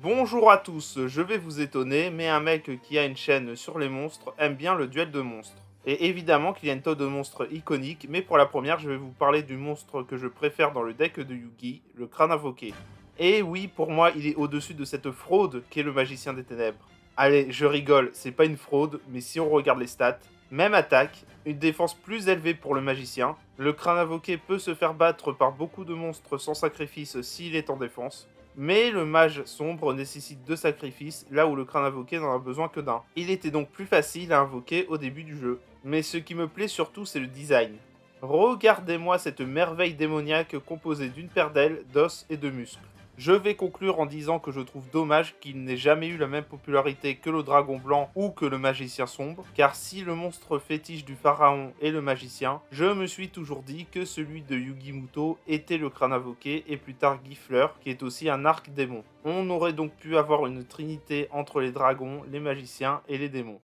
Bonjour à tous, je vais vous étonner, mais un mec qui a une chaîne sur les monstres aime bien le duel de monstres. Et évidemment qu'il y a une tonne de monstres iconiques, mais pour la première, je vais vous parler du monstre que je préfère dans le deck de Yugi, le crâne invoqué. Et oui, pour moi, il est au-dessus de cette fraude qu'est le magicien des ténèbres. Allez, je rigole, c'est pas une fraude, mais si on regarde les stats, même attaque, une défense plus élevée pour le magicien, le crâne invoqué peut se faire battre par beaucoup de monstres sans sacrifice s'il est en défense, mais le mage sombre nécessite 2 sacrifices, là où le crâne invoqué n'en a besoin que d'un. Il était donc plus facile à invoquer au début du jeu. Mais ce qui me plaît surtout, c'est le design. Regardez-moi cette merveille démoniaque composée d'une paire d'ailes, d'os et de muscles. Je vais conclure en disant que je trouve dommage qu'il n'ait jamais eu la même popularité que le dragon blanc ou que le magicien sombre, car si le monstre fétiche du pharaon est le magicien, je me suis toujours dit que celui de Yugi Muto était le crâne invoqué et plus tard Gifler, qui est aussi un arc démon. On aurait donc pu avoir une trinité entre les dragons, les magiciens et les démons.